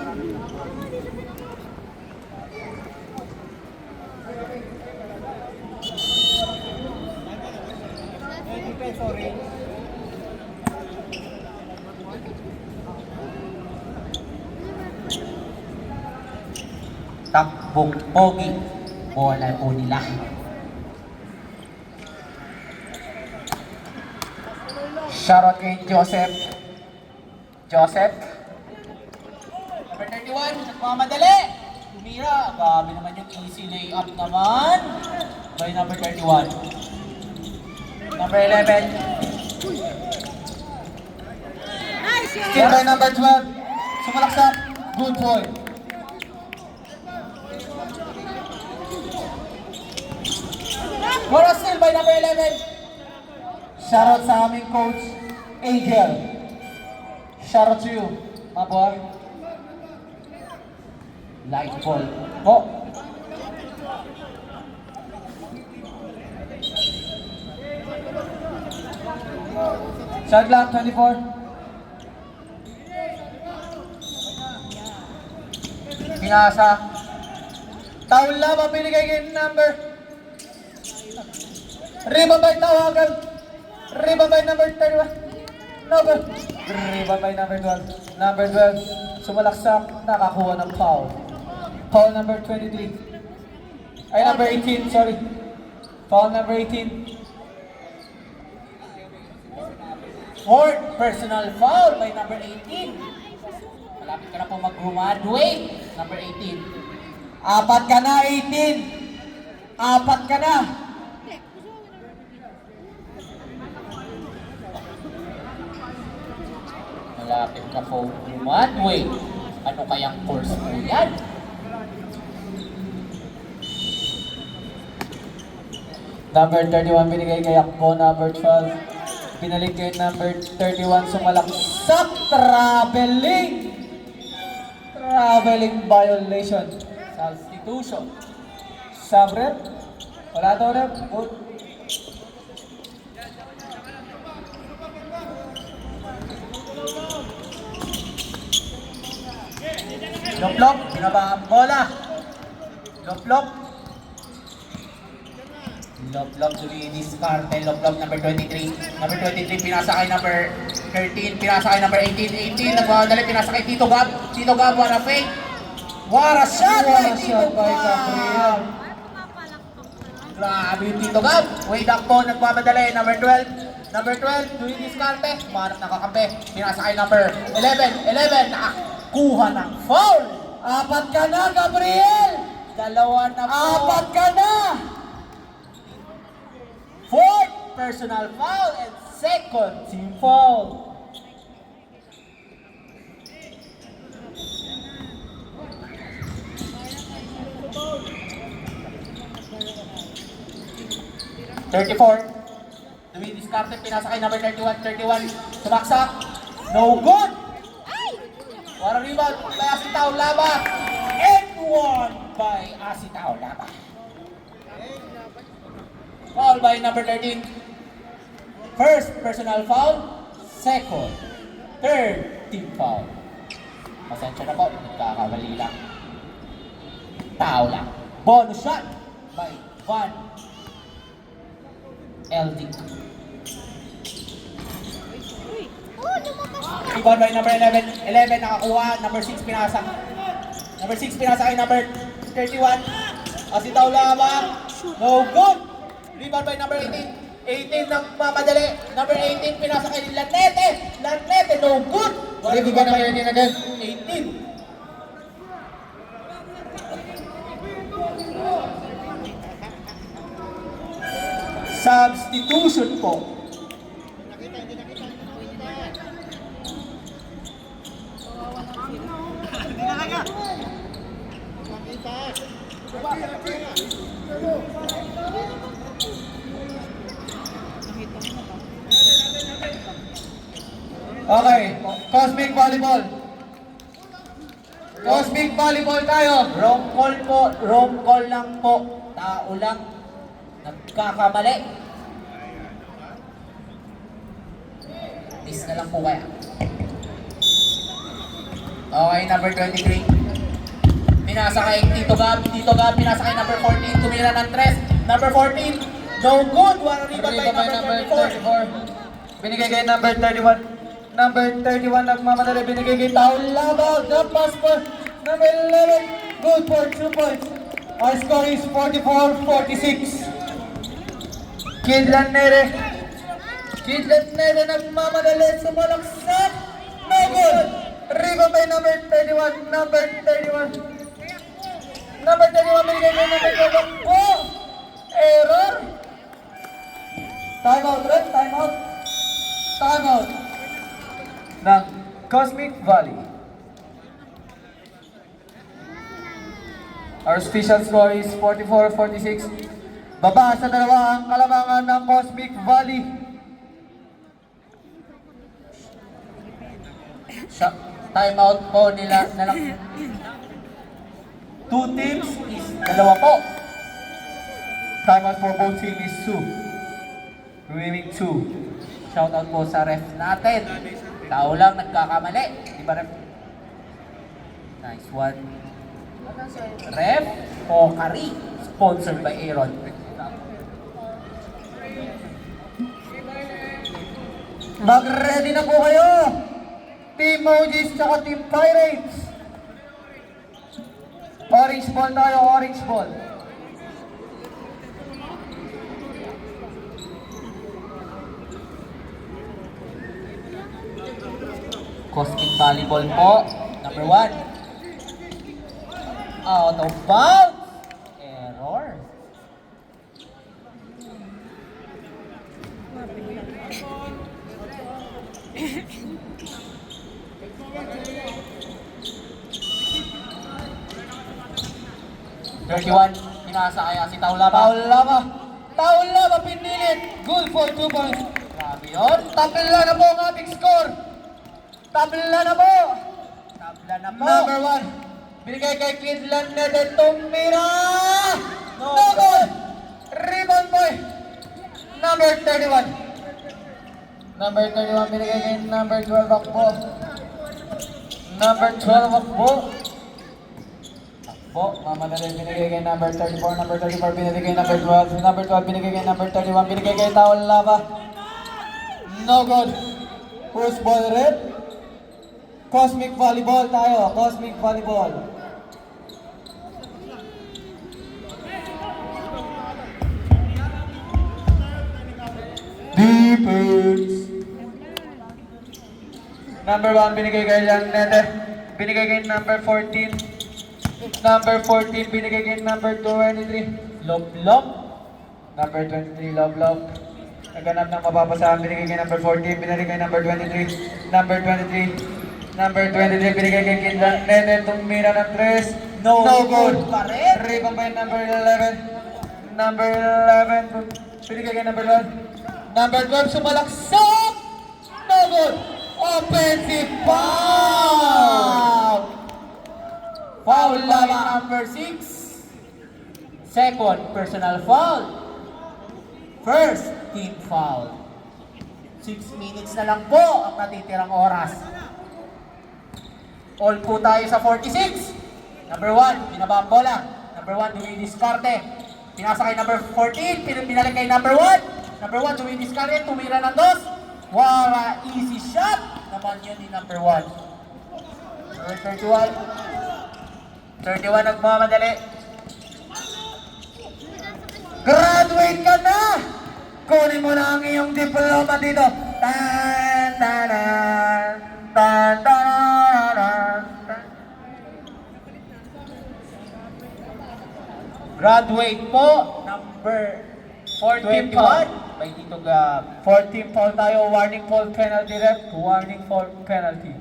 Sorry. Takbong pogi. Bola po nila. Shoutout kay Joseph. Joseph. Number 31, nagmamadali. Tumira. Grabe naman yung easy layup naman. By number 31. Number 11. Still by number 12. Sumalaksak. Good boy. Mora still by number 11. Shoutout sa aming coach, Angel. Shoutout to you, my boy. Light ball. Oh. Shot clock, 24. Pinasa. Taul lamang binigay kay number. Rebound by Tawagan. Rebound by number 31. Rebound by number 12. Number 12. Sumalaksak. Nakakuha ng foul. Foul number 23. Ay, number 18. Sorry. Foul number 18. Fourth personal foul by number 18. Malapit ka na po mag-graduate. Number 18. Apat ka na, 18. Apat ka na. Malapit ka po graduate. Ano kayang course po yan? Number 31 binigay kay Akbo, number 12 binalik kay number 31, sumalaksak, traveling violation, Substitution. sub-rep, wala daw rep, good. Loplop, binaba ang bola. Loplop. Loplop, diskarte. Loplop, number 23. Number 23, pinasa kay number 13. Pinasa kay number 18. 18, nagmadali, pinasa kay Tito Gab. Tito Gab, what a fake. What a shot by Tito Gab. Grabe yung Tito Gab. Way back po, nagmamadali. Number 12. Number 12, doing diskarte. Manap nakakampi. Pinasa kay number 11. 11, nakakuha ng foul. Apat ka na, Gabriel! Dalawa na po. Apat ka na! Fourth personal foul and second team foul. Dumi diskarte, pinasa kay number 31. 31, sumaksak. No good! Warang rebound by Asitao Laba. And one by Asitao Laba. Foul by number 13. First personal foul, second, third team foul. Pasensya na po, nagkakamali lang. Tao lang. Bonus shot by Van Eldic. Rebound by number 11. 11 nakakuha, number 6 pinasa. Number 6 pinasa kay number 31. Asitaw Laba. No good. Rebound by number 18. 18 ng mamadali. Number 18 pinasa kay Lanete. Lanete, no good. Rebound by 18 again. 18. Substitution po. Okay, Cosmic Volleyball. Cosmic Volleyball tayo. Wrong call po. Wrong call lang po. Tao lang. Nagkakamali. Please na lang po kaya. Okay, number 23. Pinasa kay Tito Gab. Tito Gab, pinasa kay number 14. Tumira ng 3. Number 14. No good. One rebound by Rebound by number number 34. 34. Binigay kay number 31. Number 31 nagmamadali. Binigay kay Taul Labaw. The pass for number 11. Good for 2 points. Our score is 44-46. Kidlan Nere. Kidlan Nere nagmamadali. Sumalaksak. No good. Rebound by number 31. Number 31. Number 31 binigay kay number 12. Oh! Error. Time out, Red. Time out. Time out. Ng Cosmic Valley. Our official score is 44-46. Baba sa dalawa ang kalamangan ng Cosmic Valley. Time out po nila na lang. 2 teams is dalawa po. Time out for both teams is 2. Remaining 2. Shout out po sa ref natin. Tao lang nagkakamali. Di ba ref? Nice one. Ref Pokari. Sponsored by Aaron. Mag-ready na po kayo! Team Mojis tsaka Team Pirates! Orange ball tayo, orange ball. Cosmic Volleyball po. Number 1. Out of bounds. Error. Pinasa kaya si Taulaba. Taulaba pinilit. Good for 2 points. Grabe yun. Tabla na po ang ating score. Tabla na po. Tabla na po. Number 1. Binigay kay Kidlan Nede. Tumira. No No goal. Rebound boy. Number 31. Number 31 binigay kay number 12 Akbo. Number 12 Akbo. Po, mamadali binigay kay number 34, number 34 binigay kay number 12, number 12 binigay kay number 31, binigay kay Taul Lava. No good. Who's ball red? Cosmic Volleyball tayo, Cosmic Volleyball. Defense. Number 1 binigay kay Jan Nete, binigay kay number 14. Number 14, binigay kay number 23. Lop-lop. Number 23, Love. Naganap ng mapapasahan, binigay kay number 14, binigay kay number 23. Number 23, binigay kay Kidlan Nete, tumira ng 3. No good. good pa rin. Rebound by number 11. Number 11, binigay kay number 12. Number 12, sumalaksak! No good! Offensive foul! Foul by number 6. Second, personal foul. First, team foul. 6 minutes na lang po ang natitirang oras. All po tayo sa 46. Number 1, binaba ang bola. Number 1, dumidiskarte. Pinasa kay number 14, pinalik kay number 1. Number 1, dumidiskarte, tumira ng 2. Wala, easy shot. Naman yun ni number 1. Number 31. 31 nagmamadali. Graduate ka na! Kunin mo na ang iyong diploma dito. Tan, tanan, tan, tanan, tan. Graduate po, number 14 21. foul. By Tito Gab. 14 foul tayo. Warning foul penalty ref. Warning foul penalty.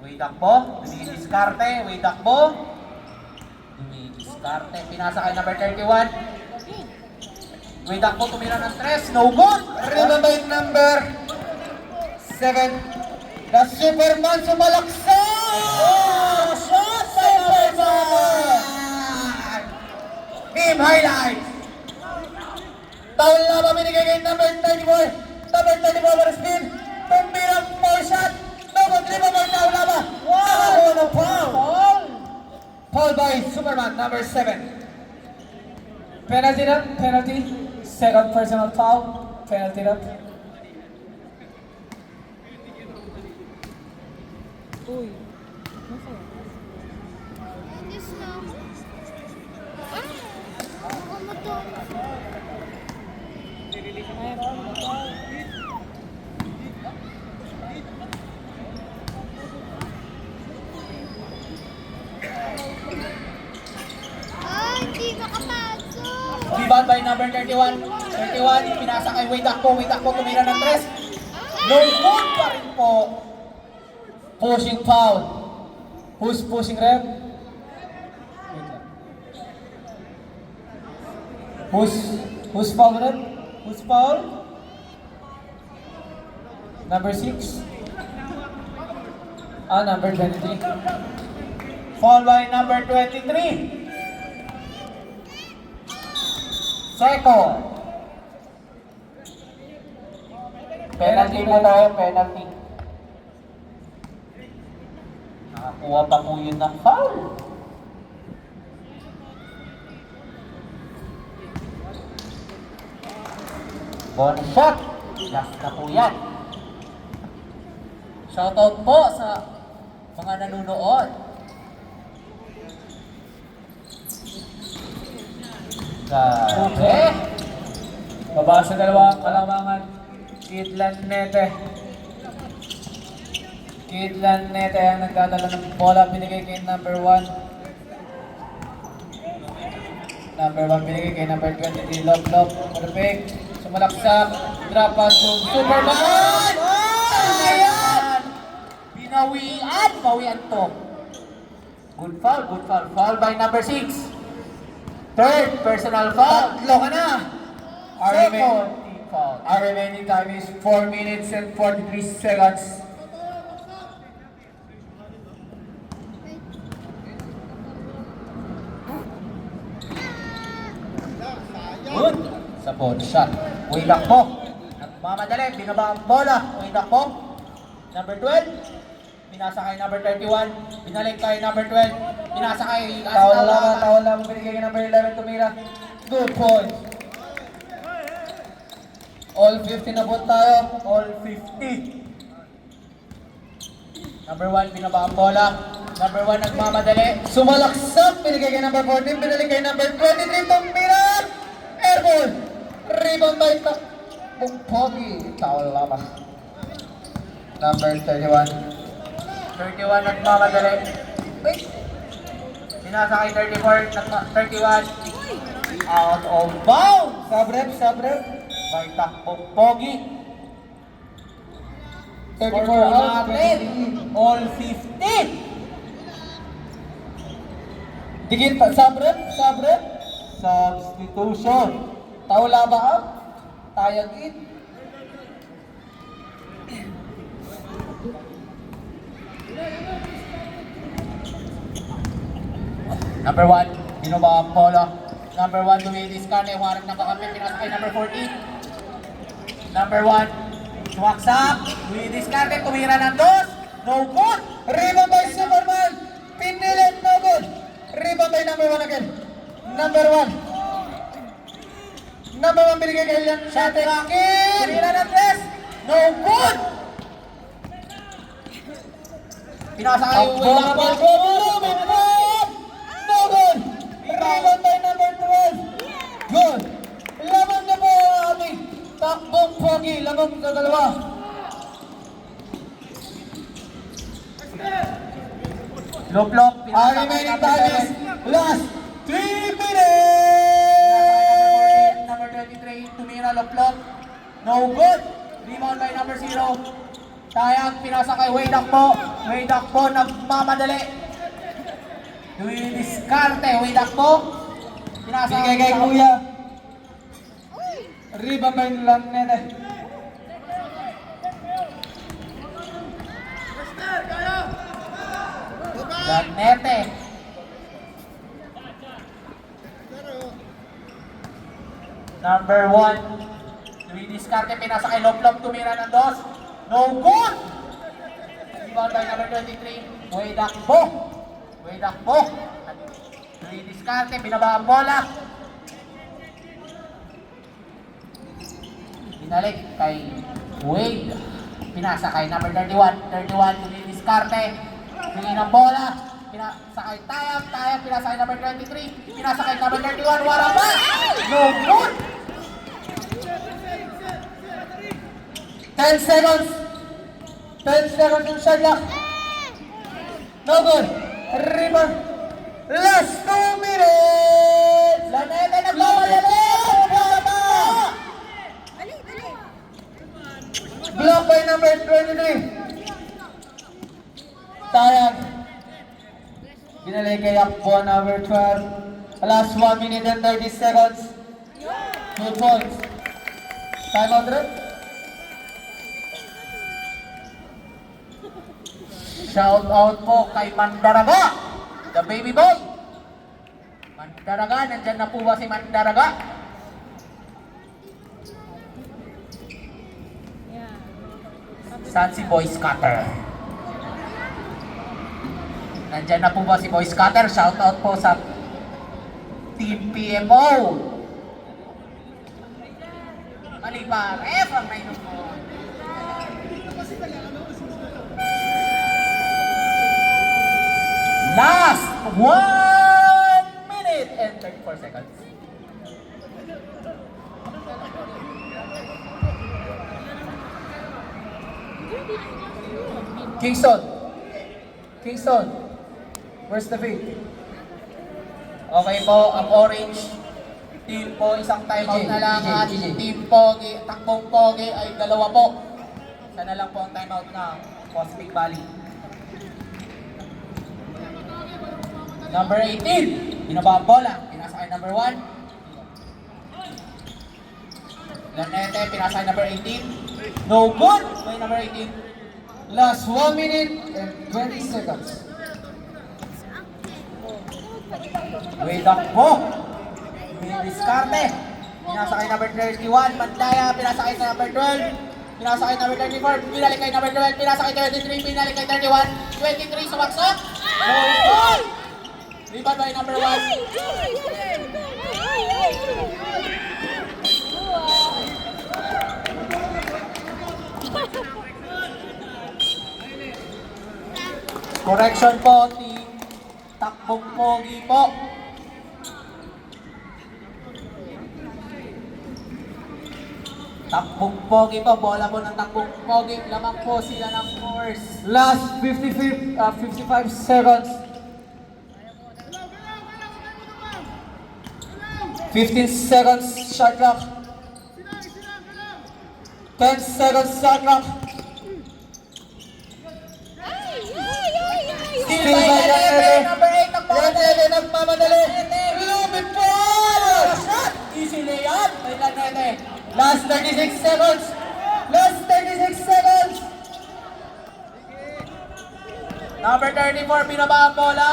Way takbo, dumidiskarte, way takbo. Dumidiskarte, pinasa kay number 31. Way takbo, tumira ng 3, no good! Rebound by number 7. The Superman sumalaksak! Oh, shot by Superman! Team highlights! Taul Lava binigay kay number 34. Number 34 for spin. Tumbirang 4 shot. No good, rebound by Taul Lava. by Superman, number 7. Penalty na, penalty. Second personal foul, penalty na. Uy. Masaya. Yes na. Ah! Ako mo to. Ay, Ay, hindi makapasok. Rebound by number 31. 31, pinasa kay Wade Akpo, tumira ng 3. No good pa rin po. Pushing foul. Who's pushing, ref? Wait lang. Who's foul, ref? Who's foul? Number 6? Number 23. Foul by number 23. Second. Penalty na tayo, penalty. Nakakuha pa po yun ng foul. Bonus shot. Last na po yan. Shoutout po sa mga nanonood. Okay. Baba sa dalawang kalamangan. Kidlan Nete. Kidlan Nete ang nagdadala ng bola. Binigay kay number 1. Number 1 binigay kay number 23. Lob. Perfect. Sumalaksak. Drop pass to Superman! Ayan! Binawian! Bawian to. Good foul. Foul by number 6. Third personal foul. Tatlo ka na. Second team foul. Our remaining time is 4 minutes and 43 seconds. Good. Sa bonus shot. Way back po. Nagmamadali. Binaba ang bola. Way back po. Number 12. Pinasa kay number 31. Binalik kay number 12. Pinasa kay Tawal lang. Binigay kay number 11 tumira. Good point. All 50 na po tayo. All 50. Number 1, binaba ang bola. Number 1, nagmamadali. Sumalaksak. Binigay kay number 14. Binalik kay number 23. Tumira. Airball. Rebound by Pogi. Tawal lang. Number 31. 31 nagmamadali. Wait. Pinasa kay 34, 31. Out of bounds. Sabrep. May takbong Pogi. 34 natin. All 50. Digit pa. Sabrep. Substitution. Taula ba ang? Tayagin. Number 1, binaba ang bola. Number 1, Luis Carne, warang ng kakampi, pinasa kay number 14. Number 1, sumaksak. Luis Carne, tumira ng 2. No good. Rebound by Superman. Pinilit, no good. Rebound by number 1 again. Number 1. Number 1, binigay kay Lian. Shot akin. Tumira ng 3. No good. Pinasa kay Willa Paul. No good! Rebound by number 12. Good! Lamang na po ang ating takbong Pogi. Lamang sa dalawa. Loplop. Our remaining time is last 3 minutes! Number 23, tumira Loplop. No good! Rebound by number 0. Tayang pinasa kay Wade Akpo nagmamadali. Diskarte, Wade Akpo. Pinasa kay Kuya. Rebound by Lanete. Lanete. Number 1. Diskarte, pinasa kay Loplop, tumira ng 2. No good! Rebound by number 23. Wade Akpo. Didiskarte, binaba ang bola. Binalik kay Wade. Pinasa kay number 31. 31, didiskarte. Bigay ng bola. Pinasa kay Tayab. Tayab, pinasa kay number 23. Pinasa kay number 31. Wala ba? No good! 10 seconds! 10 seconds yung shot clock. No good. Rebound. Last 2 minutes! Lanete nagmamadali! Block by number 23. Tayag. Binalik kay Akbo, number 12. Last 1 minute and 30 seconds. 2 points. Time out, Red. Shout out po kay Mandaraga, the baby boy. Mandaraga, nandyan na po ba si Mandaraga? Yeah. Saan si Boy Scatter? Nandyan na po ba si Boy Scatter? Shout out po sa Team PMO. Mali ba? Ref ang nainom mo. Last 1 minute and 34 seconds. Kingston. Kingston. Where's the feed? Okay po, ang orange team po, isang timeout na lang at team Pogi, takbong Pogi ay 2 po. Isa na lang po ang timeout ng Cosmic Valley. Number 18, binaba ang bola, pinasa kay number 1. Lanete, pinasa kay number 18. No good! May number 18. Last 1 minute and 20 seconds. Way takbo. Diskarte. Pinasa kay number 31. Pantaya. Pinasa kay number 12. Pinasa kay number 34. Pinalik kay number 12. Pinasa kay 23. Pinalik kay 31. 23 sumaksak. No goal! Rebound by number 1. Correction po, team Takbong Pogi po. Takbong Pogi po, bola po ng Takbong Pogi. Lamang po sila ng force. Last 55 seconds. 15 seconds shot clock. 10 seconds shot clock. Still by Lanete, number 8 Lanete nagmamadali. Lumipad! Shot! Easy layup by Lanete. Last 36 seconds. Last 36 seconds. Number 34, binaba ang bola.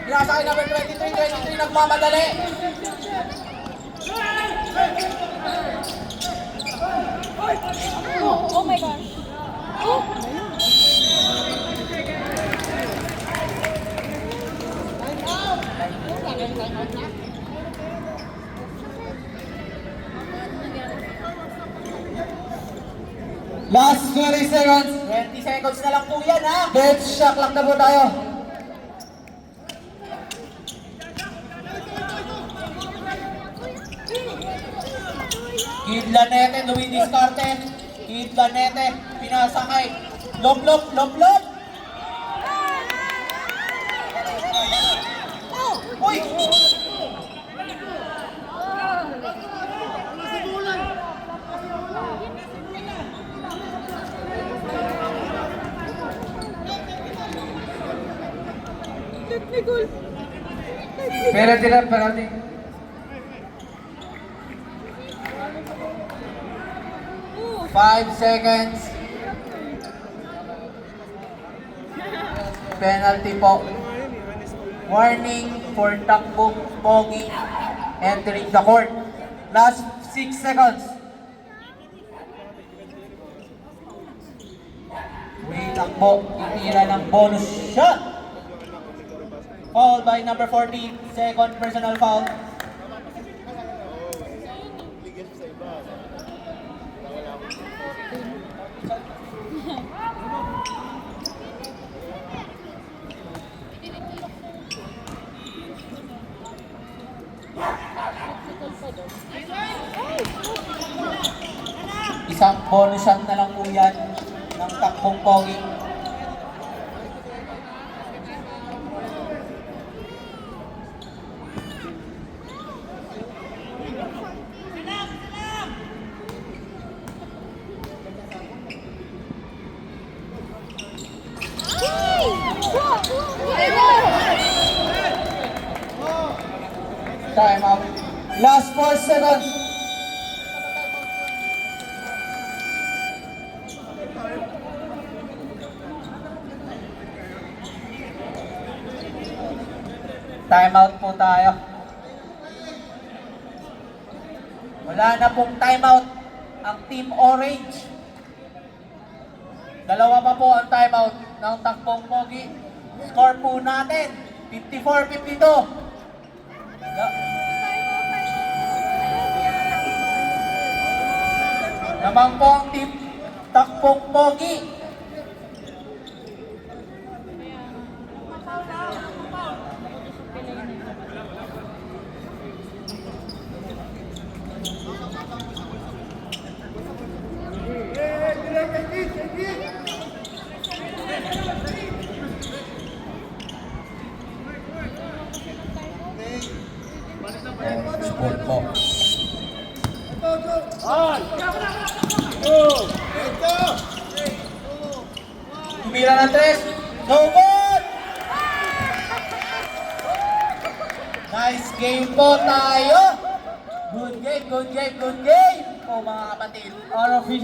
Pinasa kay number 23, nagmamadali. Oh my gosh. Oh! Last 20 seconds. 20 seconds na lang po yan, ha? Dead shot clock na po tayo. Kid Lanete, dumidiskarte. Kid Lanete, pinasa kay Lob. Uy! Technical. Penalty na, penalty. Oh! 5 seconds. Penalty po. Warning for Takbong Pogi entering the court. Last 6 seconds. May takbo, itira ng bonus shot. Foul by number 14. Second personal foul. Isang bonus shot na lang po yan ng takbong pogi. Time out. Last 4 seconds. Time out po tayo. Wala na pong time out ang Team Orange. Dalawa pa po ang time out ng takbong pogi. Score po natin 54-52. Naman po ang Team Takbong Pogi. Sport po. Tumira ng 3. No good! Nice game po tayo. Good game, good game, good game. Po mga kapatid. Our official